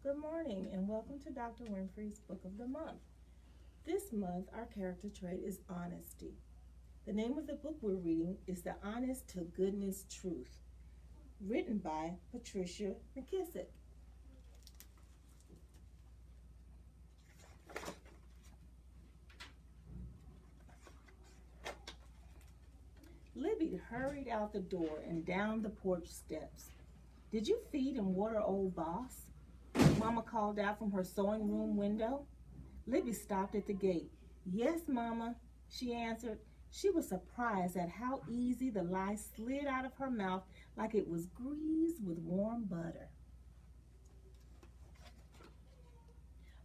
Good morning and welcome to Dr. Winfrey's Book of the Month. This month, our character trait is honesty. The name of the book we're reading is The Honest to Goodness Truth, written by Patricia McKissick. Libby hurried out the door and down the porch steps. "Did you feed and water old Boss?" Mama called out from her sewing room window. Libby stopped at the gate. "Yes, Mama," she answered. She was surprised at how easy the lie slid out of her mouth like it was greased with warm butter.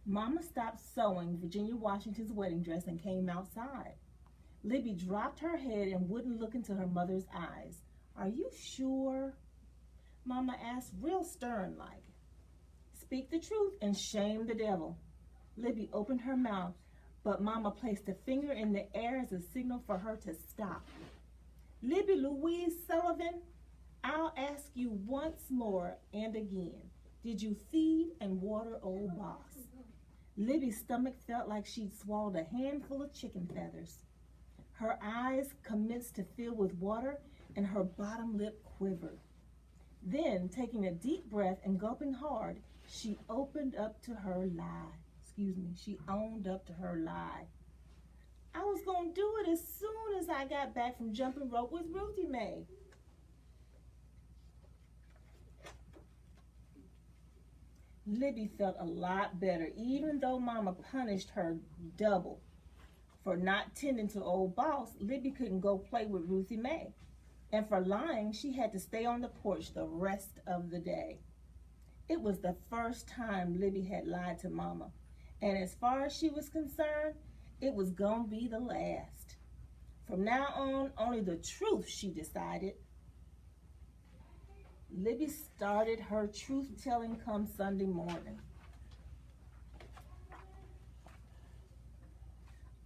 Mama stopped sewing Virginia Washington's wedding dress and came outside. Libby dropped her head and wouldn't look into her mother's eyes. "Are you sure?" Mama asked, real stern-like. "Speak the truth and shame the devil." Libby opened her mouth, but Mama placed a finger in the air as a signal for her to stop. "Libby Louise Sullivan, I'll ask you once more and again. Did you feed and water old Boss?" Libby's stomach felt like she'd swallowed a handful of chicken feathers. Her eyes commenced to fill with water and her bottom lip quivered. Then, taking a deep breath and gulping hard, she owned up to her lie. "I was going to do it as soon as I got back from jumping rope with Ruthie Mae." Libby felt a lot better, even though Mama punished her double. For not tending to old Boss, Libby couldn't go play with Ruthie Mae. And for lying, she had to stay on the porch the rest of the day. It was the first time Libby had lied to Mama. And as far as she was concerned, it was gonna be the last. From now on, only the truth, she decided. Libby started her truth-telling come Sunday morning.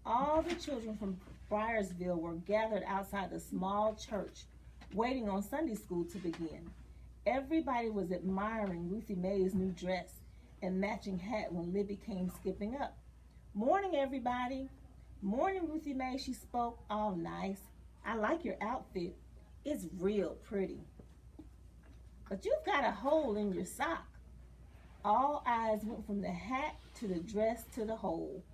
All the children from Bryersville were gathered outside the small church, waiting on Sunday school to begin. Everybody was admiring Ruthie Mae's new dress and matching hat when Libby came skipping up. "Morning, everybody." "Morning, Ruthie Mae," she spoke, all nice. "I like your outfit. It's real pretty. But you've got a hole in your sock." All eyes went from the hat to the dress to the hole.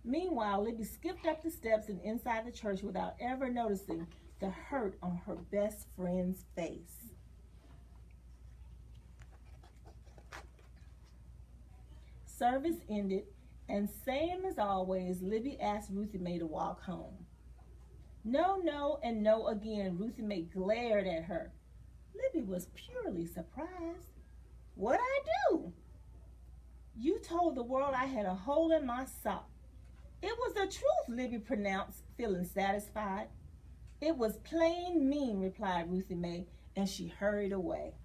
Meanwhile, Libby skipped up the steps and inside the church without ever noticing the hurt on her best friend's face. Service ended, and same as always, Libby asked Ruthie Mae to walk home. "No, no, and no again," Ruthie Mae glared at her. Libby was purely surprised. "What'd I do?" "You told the world I had a hole in my sock." "It was the truth," Libby pronounced, feeling satisfied. "It was plain mean," replied Ruthie Mae, and she hurried away.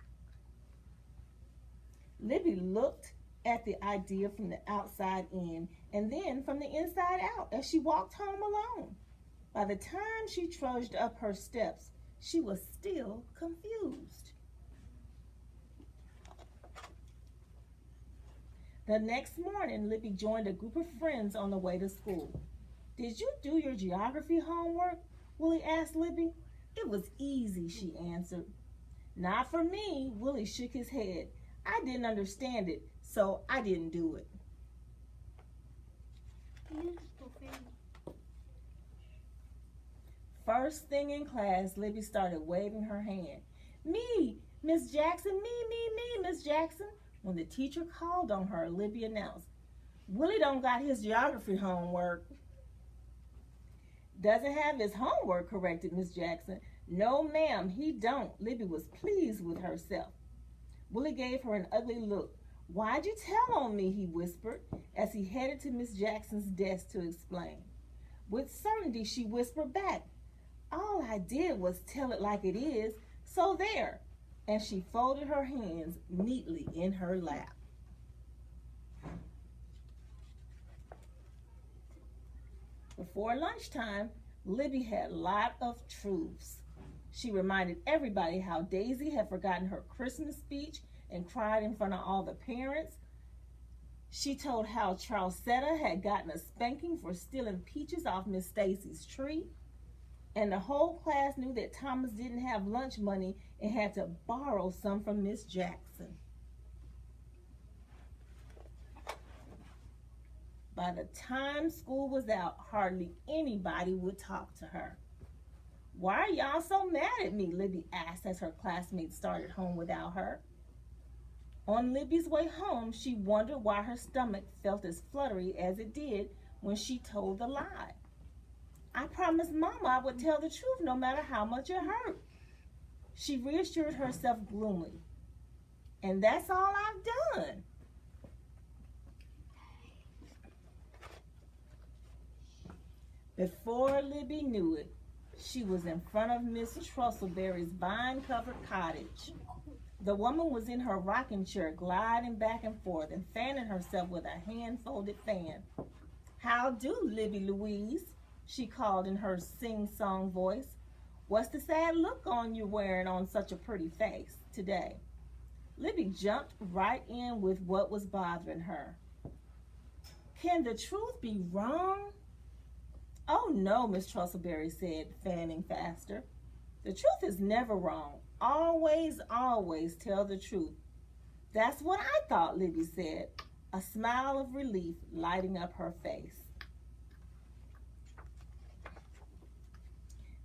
Libby looked at the idea from the outside in and then from the inside out as she walked home alone. By the time she trudged up her steps, she was still confused. The next morning, Libby joined a group of friends on the way to school. "Did you do your geography homework?" Willie asked Libby. "It was easy," she answered. "Not for me," Willie shook his head. "I didn't understand it, so I didn't do it." First thing in class, Libby started waving her hand. "Me, Miss Jackson, me, Miss Jackson." When the teacher called on her, Libby announced, "Willie don't got his geography homework." "Doesn't have his homework," corrected Miss Jackson. "No, ma'am, he don't." Libby was pleased with herself. Willie gave her an ugly look. "Why'd you tell on me?" he whispered as he headed to Miss Jackson's desk to explain. With certainty, she whispered back, "All I did was tell it like it is, so there." And she folded her hands neatly in her lap. Before lunchtime, Libby had a lot of truths. She reminded everybody how Daisy had forgotten her Christmas speech and cried in front of all the parents. She told how Charlesetta had gotten a spanking for stealing peaches off Miss Stacy's tree, and the whole class knew that Thomas didn't have lunch money and had to borrow some from Miss Jackson. By the time school was out, hardly anybody would talk to her. "Why are y'all so mad at me?" Libby asked as her classmates started home without her. On Libby's way home, she wondered why her stomach felt as fluttery as it did when she told the lie. "I promised Mama I would tell the truth no matter how much it hurt," she reassured herself gloomily. "And that's all I've done." Before Libby knew it, she was in front of Miss Trussellberry's vine-covered cottage. The woman was in her rocking chair, gliding back and forth and fanning herself with a hand-folded fan. "How do, Libby Louise?" she called in her sing-song voice. "What's the sad look on you wearing on such a pretty face today?" Libby jumped right in with what was bothering her. "Can the truth be wrong?" "Oh no," Miss Trussellberry said, fanning faster. "The truth is never wrong. Always, always tell the truth." "That's what I thought," Libby said, a smile of relief lighting up her face.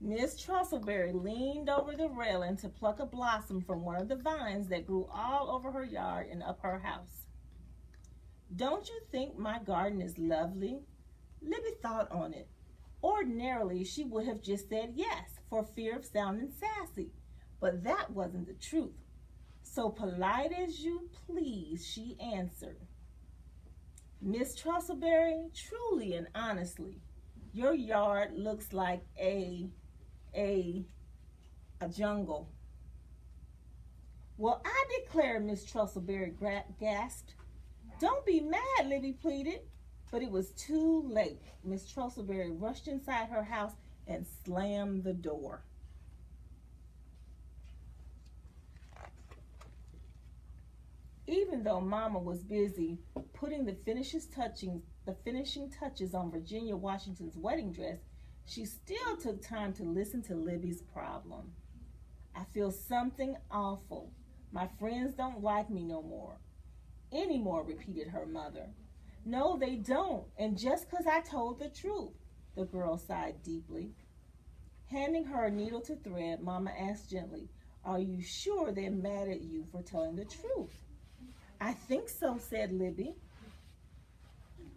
Miss Trussellberry leaned over the railing to pluck a blossom from one of the vines that grew all over her yard and up her house. "Don't you think my garden is lovely?" Libby thought on it. Ordinarily, she would have just said yes for fear of sounding sassy, but that wasn't the truth. So polite as you please, she answered. "Miss Trussellberry, truly and honestly, your yard looks like a jungle." "Well, I declare," Miss Trussellberry gasped. "Don't be mad," Libby pleaded. But it was too late. Miss Trussellberry rushed inside her house and slammed the door. Even though Mama was busy putting the finishing touches on Virginia Washington's wedding dress, she still took time to listen to Libby's problem. "I feel something awful. My friends don't like me no more." "Anymore," repeated her mother. "No, they don't, and just 'cause I told the truth," the girl sighed deeply. Handing her a needle to thread, Mama asked gently, "Are you sure they're mad at you for telling the truth?" "I think so," said Libby.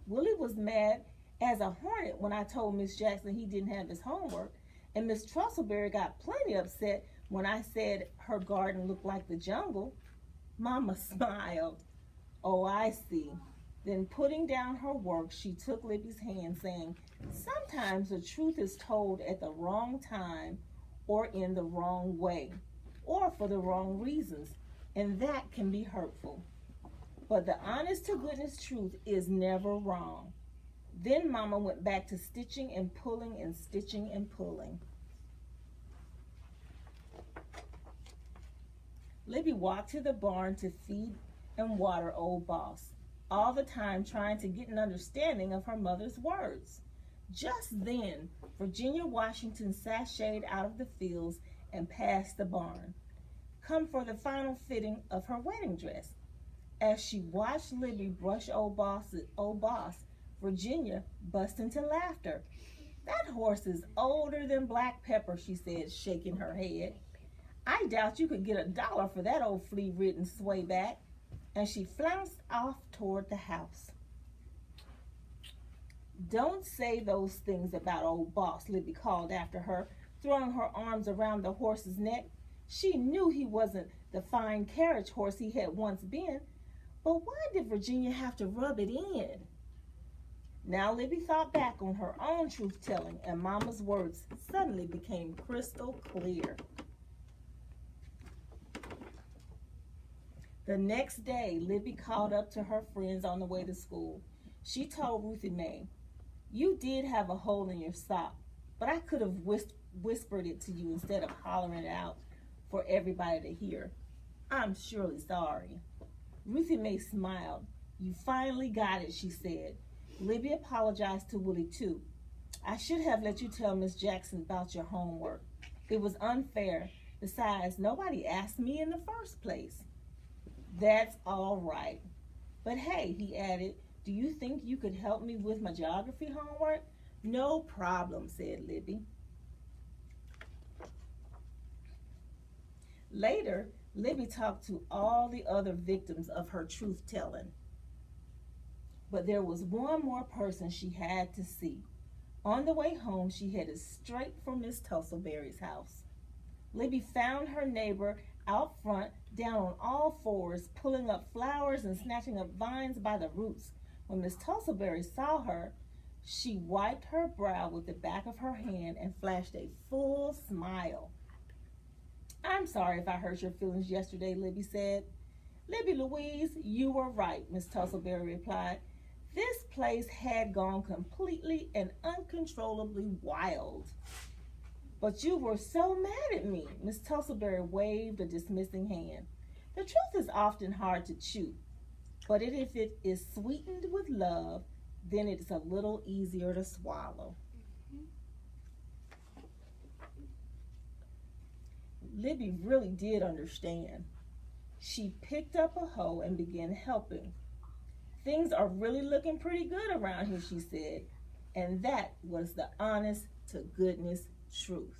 "Willie was mad as a hornet when I told Miss Jackson he didn't have his homework, and Miss Trussellberry got plenty upset when I said her garden looked like the jungle." Mama smiled. "Oh, I see." Then, putting down her work, she took Libby's hand, saying, "Sometimes the truth is told at the wrong time or in the wrong way or for the wrong reasons, and that can be hurtful. But the honest-to-goodness truth is never wrong." Then Mama went back to stitching and pulling and stitching and pulling. Libby walked to the barn to feed and water old Boss, all the time trying to get an understanding of her mother's words. Just then, Virginia Washington sashayed out of the fields and past the barn, come for the final fitting of her wedding dress. As she watched Libby brush old Boss, Virginia burst into laughter. "That horse is older than black pepper," she said, shaking her head. "I doubt you could get $1 for that old flea-ridden swayback." And she flounced off toward the house. "Don't say those things about old Boss," Libby called after her, throwing her arms around the horse's neck. She knew he wasn't the fine carriage horse he had once been, but why did Virginia have to rub it in? Now Libby thought back on her own truth-telling, and Mama's words suddenly became crystal clear. The next day, Libby called up to her friends on the way to school. She told Ruthie Mae, "You did have a hole in your sock, but I could have whispered it to you instead of hollering it out for everybody to hear. I'm surely sorry." Ruthie Mae smiled. You finally got it, she said. Libby apologized to Willie, too. I should have let you tell Miss Jackson about your homework. It was unfair. Besides, nobody asked me in the first place. That's all right. But hey, he added, do you think you could help me with my geography homework? No problem, said Libby. Later, Libby talked to all the other victims of her truth-telling. But there was one more person she had to see. On the way home, she headed straight for Miss Tussleberry's house. Libby found her neighbor out front, down on all fours, pulling up flowers and snatching up vines by the roots. When Miss Tussleberry saw her, she wiped her brow with the back of her hand and flashed a full smile. I'm sorry if I hurt your feelings yesterday, Libby said. Libby Louise, you were right, Miss Tussleberry replied. This place had gone completely and uncontrollably wild. But you were so mad at me, Miss Tussleberry waved a dismissing hand. The truth is often hard to chew, but if it is sweetened with love, then it's a little easier to swallow. Libby really did understand. She picked up a hoe and began helping. Things are really looking pretty good around here, she said. And that was the honest to goodness truth.